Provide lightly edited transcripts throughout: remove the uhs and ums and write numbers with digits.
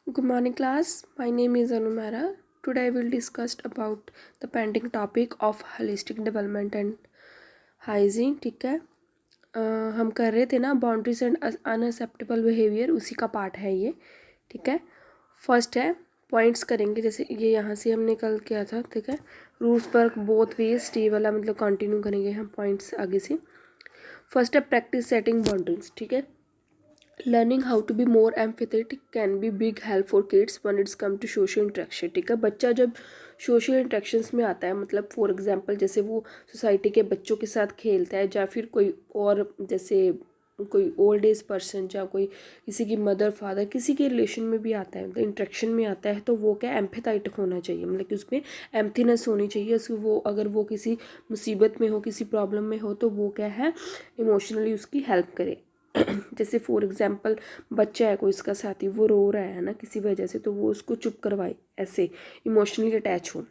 Good morning, class. My name is Anumara. Today, I will discuss about the pending topic of holistic development and hygiene. ठीक है, हम कर रहे थे ना बाउंड्रीज एंड अनएक्सेप्टेबल बिहेवियर, उसी का पार्ट है ये. ठीक है, फर्स्ट है पॉइंट्स करेंगे, जैसे ये यहाँ से हमने कल किया था. ठीक है, rules work both ways, T वाला मतलब कंटिन्यू करेंगे हम पॉइंट्स आगे से. फर्स्ट है प्रैक्टिस सेटिंग बाउंड्रीज. ठीक है, learning how to be more empathetic can be big help for kids when it's come to social interaction. ठीक है, बच्चा जब सोशल इंटरेक्शंस में आता है, मतलब फॉर एग्जांपल जैसे वो सोसाइटी के बच्चों के साथ खेलता है, या फिर कोई और जैसे कोई ओल्ड एज पर्सन, या कोई किसी की मदर फादर किसी के रिलेशन में भी आता है, मतलब इंटरेक्शन में आता है, तो वो क्या एम्पैथेटिक होना चाहिए, मतलब कि उसमें एम्पथीनेस होनी चाहिए उसको. वो अगर वो किसी मुसीबत में हो, किसी प्रॉब्लम में हो, तो वो क्या है इमोशनली उसकी हेल्प करे. जैसे फॉर एग्जांपल बच्चा है कोई इसका साथी, वो रो रहा है ना किसी वजह से, तो वो उसको चुप करवाए, ऐसे इमोशनली अटैच हो.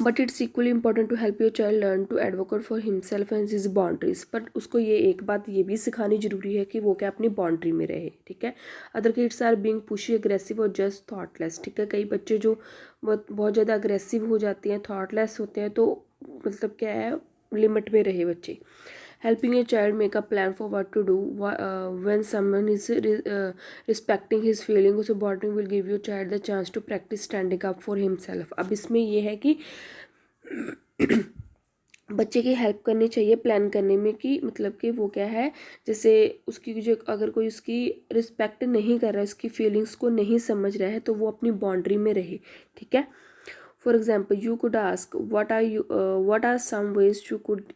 But it's equally important to help your child learn to advocate for himself and his boundaries. But उसको ये एक बात ये भी सिखानी जरूरी है कि वो क्या अपनी बाउंड्री में रहे. ठीक है, other kids are being pushy, aggressive और जस्ट थॉटलेस. ठीक है, कई बच्चे जो बहुत ज़्यादा अग्रेसिव हो जाते हैं, थॉटलेस होते हैं, तो मतलब क्या है लिमिट में रहे बच्चे. Helping a child make a plan for what to do when someone is respecting his feelings or bonding will give your child the chance to practice standing up for himself. अब इसमें ये है कि बच्चे की हेल्प करनी चाहिए plan करने में, कि मतलब कि वो क्या है, जैसे उसकी जो अगर कोई उसकी रिस्पेक्ट नहीं कर रहा है, उसकी फीलिंग्स को नहीं समझ रहा है, तो वो अपनी बाउंड्री में रहे. ठीक है, for example you could ask what are some ways you could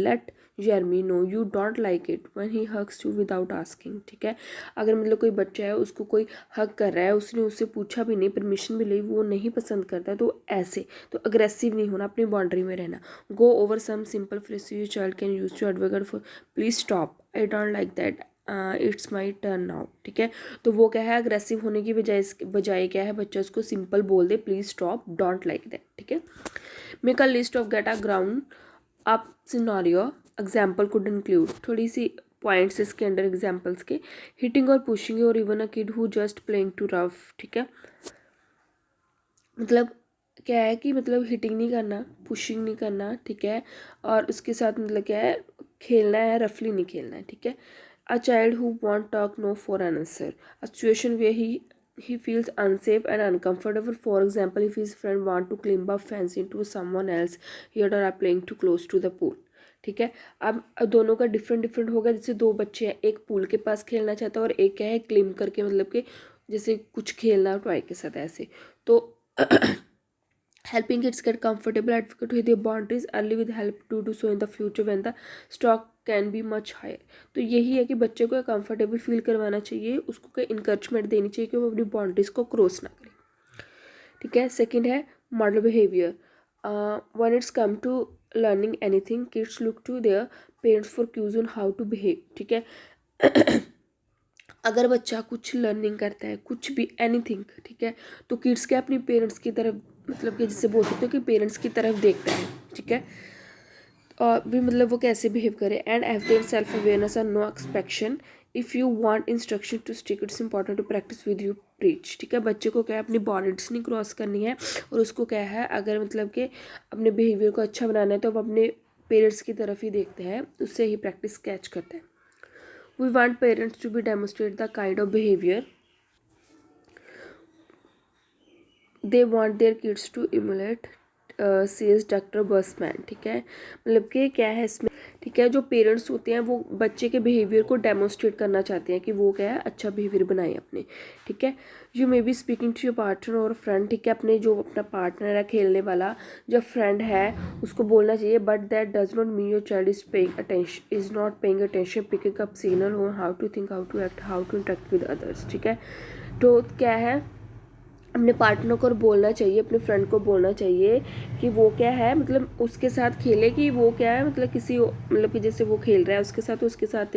let Jeremy know you don't like it when he hugs you without asking. ठीक है, अगर मतलब कोई बच्चा है, उसको कोई हग कर रहा है, उसने उससे पूछा भी नहीं, परमिशन भी ली, वो नहीं पसंद करता, तो ऐसे तो अग्रेसिव नहीं होना, अपनी बाउंड्री में रहना. Go over some simple phrase your child can use to advocate for please stop, I don't like that, it's my turn now. ठीक है, तो वो क्या है अग्रेसिव होने की बजाय क्या है बच्चा उसको सिंपल बोल दे, please stop, don't like that. ठीक है, make a list of get a ground up scenario, example could include, थोड़ी सी पॉइंट्स इसके अंडर एग्जाम्पल्स के. हिटिंग और पुशिंग और even a kid who just playing too rough. ठीक है, मतलब क्या है कि मतलब हिटिंग नहीं करना, पुशिंग नहीं करना. ठीक है, और उसके साथ मतलब क्या है खेलना है, रफली नहीं खेलना है. ठीक है, a child who won't talk no for an answer, a situation where he feels unsafe and uncomfortable. For example, if his friend want to climb up fence into someone else yard or are playing too close to the pool. ठीक है, अब दोनों का different different होगा. जैसे दो बच्चे हैं, एक पूल के पास खेलना चाहता है और एक क्या है क्लिम करके, मतलब कि जैसे कुछ खेलना टॉय के साथ ऐसे. तो helping kids get comfortable advocate with their boundaries early with help to do so in the future when the stock can be much higher. तो यही है कि बच्चे को कंफर्टेबल फील करवाना चाहिए, उसको कोई इंकरेजमेंट देनी चाहिए कि वो अपनी बाउंड्रीज को क्रॉस ना करे. ठीक है, सेकंड है model behaviour. When it's come to learning anything kids look to their parents for cues on how to behave. ठीक है, अगर बच्चा कुछ लर्निंग करता है, कुछ भी एनीथिंग, ठीक है, तो किड्स के अपनी पेरेंट्स की तरफ, मतलब कि जिससे बोल सकते हो कि पेरेंट्स की तरफ देखता है. ठीक है, और भी मतलब वो कैसे बिहेव करे. And have their self awareness और no expectation. If you want instruction to stick it's important to practice with you preach. ठीक है, बच्चे को क्या है अपनी बाउंड्रीज नहीं क्रॉस करनी है, और उसको क्या है अगर मतलब कि अपने बिहेवियर को अच्छा बनाना है, तो वो अपने पेरेंट्स की तरफ ही देखते हैं, उससे ही प्रैक्टिस कैच करते हैं. We want parents to be demonstrate the kind of behavior they want their kids to emulate, says doctor Bassman. ठीक है, मतलब कि क्या है इसमें, ठीक है, जो पेरेंट्स होते हैं वो बच्चे के बिहेवियर को डेमोन्स्ट्रेट करना चाहते हैं कि वो क्या है अच्छा बिहेवियर बनाए अपने. ठीक है, you may be speaking to your partner और फ्रेंड. ठीक है, अपने जो अपना पार्टनर है खेलने वाला, जो फ्रेंड है, उसको बोलना चाहिए but that does not mean your child is paying attention, is not paying attention, picking up signal on how to think, how to act, how to interact with others. ठीक है, तो क्या है अपने पार्टनर को बोलना चाहिए, अपने फ्रेंड को बोलना चाहिए कि वो क्या है मतलब उसके साथ खेले, कि वो क्या है मतलब किसी मतलब कि जैसे वो खेल रहा है उसके साथ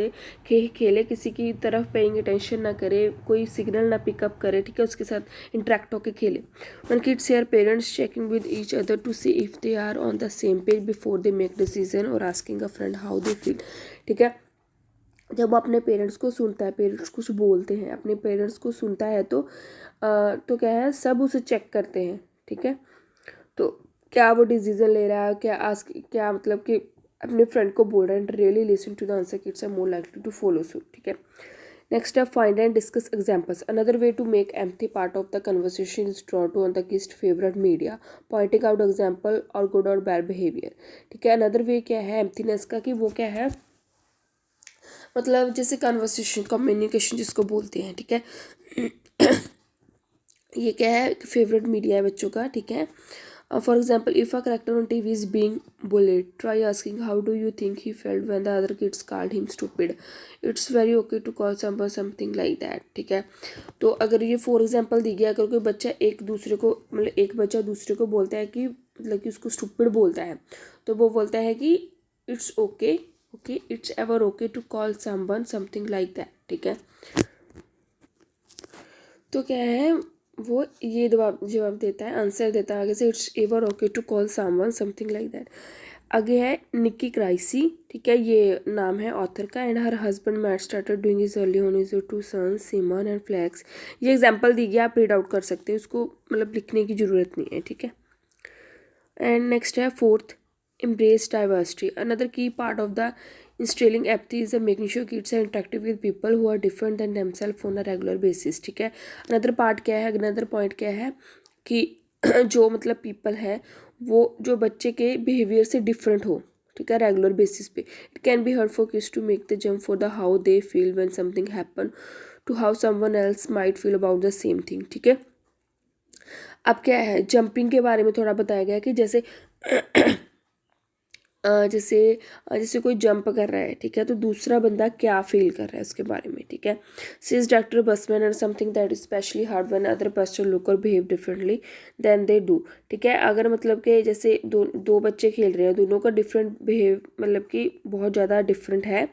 खेले, किसी की तरफ पेइंग अटेंशन ना करे, कोई सिग्नल ना पिकअप करे. ठीक है, उसके साथ इंटरेक्ट होकर खेले. One kids hear parents checking with each other to see if they are on the same page before they make decision और asking a friend how they feel. ठीक है, जब वो अपने पेरेंट्स को सुनता है, पेरेंट्स कुछ बोलते हैं, अपने पेरेंट्स को सुनता है तो क्या है, सब उसे चेक करते हैं, ठीक है। तो क्या वो डिसीजन ले रहा है, क्या मतलब कि अपने फ्रेंड को बोल रहा है, really listen to the answer, kids are more likely to follow suit, ठीक है। नेक्स्ट है find and discuss examples. Another way to make empathy part of the conversation is draw to on the kids favourite media, pointing out example और good और bad behaviour, ठीक है। Another way क्या है एम्पथीनेस का, कि वो क्या है, मतलब जैसे कन्वर्सेशन, कम्युनिकेशन जिसको बोलते हैं, ठीक है। ये क्या है, फेवरेट मीडिया है बच्चों का, ठीक है। For example, if a character on TV is being bullied, try asking how do you think he felt when the other kids called him stupid, it's very okay to call someone something like that, ठीक है। तो अगर ये for example दी गया, अगर कोई बच्चा एक दूसरे को, मतलब एक बच्चा दूसरे को बोलता है कि मतलब कि उसको स्टूपिड बोलता है, तो वो बोलता है कि it's okay, okay it's ever okay to call someone something like that, ठीक है। तो क्या है, वो ये जवाब देता है, आंसर देता है आगे से, it's ever okay to call someone something like that. आगे है निक्की क्राइसी, ठीक है, ये नाम है ऑथर का। And her husband Matt started doing his early on his two sons Simon and Flax. ये एग्जांपल दी गया, आप रीड आउट कर सकते हैं, उसको मतलब लिखने की ज़रूरत नहीं है, ठीक है। एंड नेक्स्ट है fourth, embrace diversity. Another key part of the instilling empathy is making sure kids are interactive with people who are different than themselves on a regular basis, ठीक है। अनदर पार्ट क्या है, another point क्या है कि जो मतलब people है वो जो बच्चे के बिहेवियर से डिफरेंट हो, ठीक है, रेगुलर बेसिस पे। It can be hard for kids to make the jump for the how they feel when something happen to how someone else might feel about the same thing, ठीक है। अब क्या है, jumping के बारे में थोड़ा बताया गया कि जैसे जैसे जैसे कोई जंप कर रहा है, ठीक है, तो दूसरा बंदा क्या फील कर रहा है उसके बारे में, ठीक है। Since doctor Bassman and something that is especially hard when other person look और behave differently than they do, ठीक है। अगर मतलब कि जैसे दो बच्चे खेल रहे हैं, दोनों का डिफरेंट बिहेव मतलब कि बहुत ज़्यादा डिफरेंट है,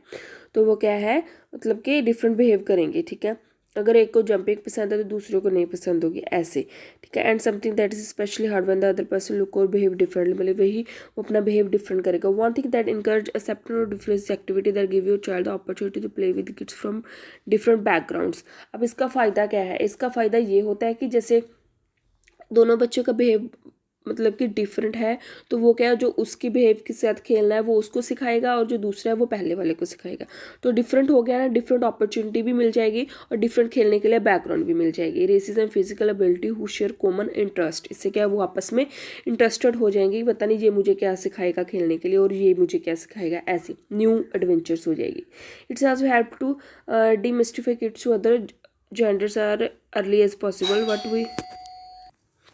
तो वो क्या है, मतलब कि डिफरेंट बिहेव करेंगे, ठीक है। अगर एक को जंपिंग पसंद है तो दूसरे को नहीं पसंद होगी, ऐसे, ठीक है। And something that is especially hard when the other person look और बिहेव डिफरेंटली, मतलब वही वो अपना बिहेव डिफरेंट करेगा। One thing that encourage acceptance और difference activity that give your child the opportunity to play with kids from different backgrounds. अब इसका फ़ायदा क्या है, इसका फ़ायदा ये होता है कि जैसे दोनों बच्चों का बिहेव मतलब कि डिफरेंट है, तो वो क्या है, जो उसकी बिहेव के साथ खेलना है वो उसको सिखाएगा और जो दूसरा है वो पहले वाले को सिखाएगा। तो डिफरेंट हो गया ना, डिफरेंट अपॉर्चुनिटी भी मिल जाएगी और डिफरेंट खेलने के लिए बैकग्राउंड भी मिल जाएगी। Racism physical ability who share common interest, इससे क्या है, वो आपस में इंटरेस्टेड हो जाएंगे, पता नहीं ये मुझे क्या सिखाएगा खेलने के लिए और ये मुझे क्या सिखाएगा, ऐसी न्यू एडवेंचर्स हो जाएगी। It's also help to demystify kids to other genders are early as possible what we.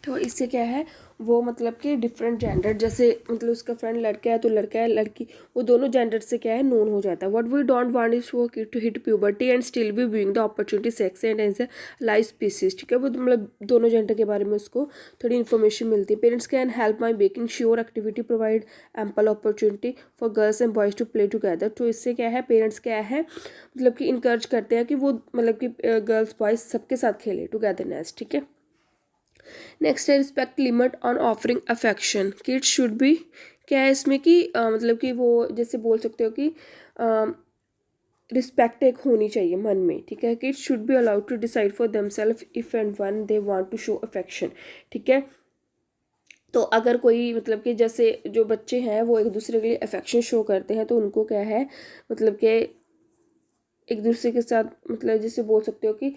तो इससे क्या है, वो मतलब कि डिफरेंट जेंडर, जैसे मतलब उसका फ्रेंड लड़का है तो लड़का है लड़की, वो दोनों जेंडर से क्या है, नोन हो जाता है। What we don't want is for kid to hit puberty and still be viewing the opportunity sex and as a life species, ठीक है। वो मतलब दोनों जेंडर के बारे में उसको थोड़ी इन्फॉर्मेशन मिलती है। Parents can help my making sure activity provide ample opportunity for girls and boys to play together. तो इससे क्या है, पेरेंट्स क्या है मतलब कि इनकरेज करते हैं कि वो मतलब कि गर्ल्स बॉयज़ सबके साथ खेले टुगेदरनेस, ठीक है। नेक्स्ट है respect limit on offering affection, kids should B, क्या है इसमें कि मतलब कि वो जैसे बोल सकते हो कि रिस्पेक्ट एक होनी चाहिए मन में, ठीक है। Kids should be allowed to decide for themselves if and when they want to show affection, ठीक है। तो अगर कोई मतलब कि जैसे जो बच्चे हैं वो एक दूसरे के लिए अफेक्शन शो करते हैं, तो उनको क्या है मतलब कि एक दूसरे के साथ मतलब जैसे बोल सकते हो कि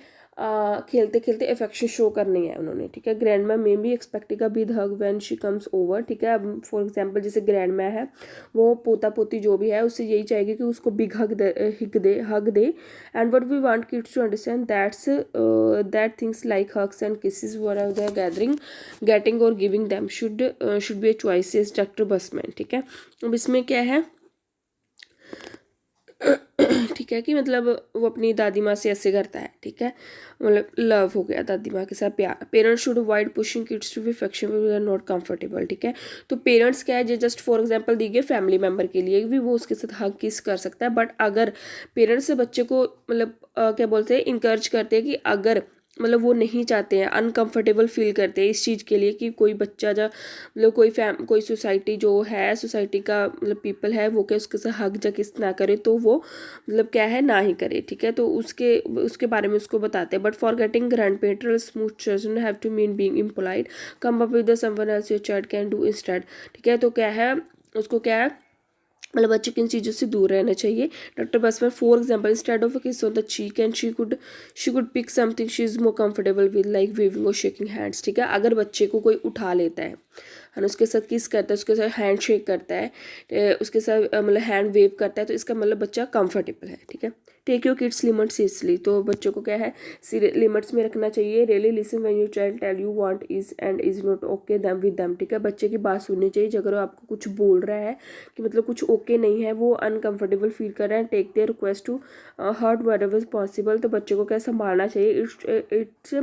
खेलते खेलते अफेक्शन शो करनी है उन्होंने, ठीक है। Grand ma'am may be expecting a big hug when she comes over, ठीक है। अब फॉर एग्जांपल जैसे ग्रैंड मैम है, वो पोता पोती जो भी है उससे यही चाहेगी कि उसको बिग हग दे and what we want kids to understand that things like hugs and kisses were are the gathering getting और giving them should be a choice is doctor Bassman, ठीक है। अब इसमें क्या है ठीक है, कि मतलब वो अपनी दादी माँ से ऐसे करता है, ठीक है, मतलब लव हो गया दादी माँ के साथ प्यार। Parents should avoid pushing kids to be affection we are not comfortable, ठीक है। तो पेरेंट्स क्या है, जो जस्ट फॉर एग्जांपल दी गई फैमिली मेम्बर के लिए भी वो उसके साथ हग किस कर सकता है, बट अगर पेरेंट्स से बच्चे को मतलब क्या बोलते हैं, इंकरेज करते हैं कि अगर मतलब वो नहीं चाहते हैं, अनकंफर्टेबल फील करते हैं इस चीज़ के लिए कि कोई बच्चा जा मतलब कोई सोसाइटी जो है, सोसाइटी का मतलब पीपल है वो क्या उसके साथ हक जा किस ना करे, तो वो मतलब क्या है ना ही करे, ठीक है। तो उसके उसके बारे में उसको बताते हैं। But for getting grand parental smooth doesn't have to mean being impolite, come up with someone else your child can do instead, ठीक है। तो क्या है उसको क्या है मतलब बच्चे किन चीज़ों से दूर रहना चाहिए। Doctor Bassman for example instead of a kiss on the cheek and she could pick something she is more comfortable with like waving और शेकिंग हैंड्स, ठीक है। अगर बच्चे को कोई उठा लेता है ना, उसके साथ किस करता है, उसके साथ हैंड शेक करता है, उसके साथ मतलब हैंड वेव करता है, तो इसका मतलब बच्चा कंफर्टेबल है, ठीक है। Take your kids limit seriously, तो बच्चों को क्या है लिमिट्स में रखना चाहिए। Really listen when your child tell you want is and is not okay them with them, ठीक है। बच्चे की बात सुननी चाहिए। अगर वो आपको कुछ बोल रहा है कि मतलब कुछ ओके नहीं है, वो अनकंफर्टेबल फील कर रहा है, take their request to heart wherever is possible, तो बच्चे को क्या संभालना चाहिए। It's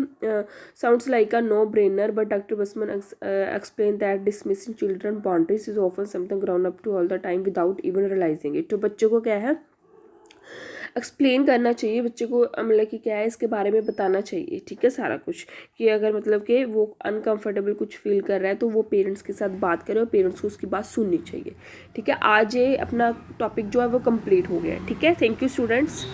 sounds like a no brainer but doctor Basman explain that dismissing children boundaries is often something ground up to all the time without even realising it. तो बच्चों को क्या है एक्सप्लेन करना चाहिए, बच्चे को मतलब कि क्या है इसके बारे में बताना चाहिए, ठीक है, सारा कुछ, कि अगर मतलब कि वो अनकंफर्टेबल कुछ फील कर रहा है तो वो पेरेंट्स के साथ बात करे और पेरेंट्स को उसकी बात सुननी चाहिए, ठीक है। आज ये अपना टॉपिक जो है वो कंप्लीट हो गया है, ठीक है। Thank you students.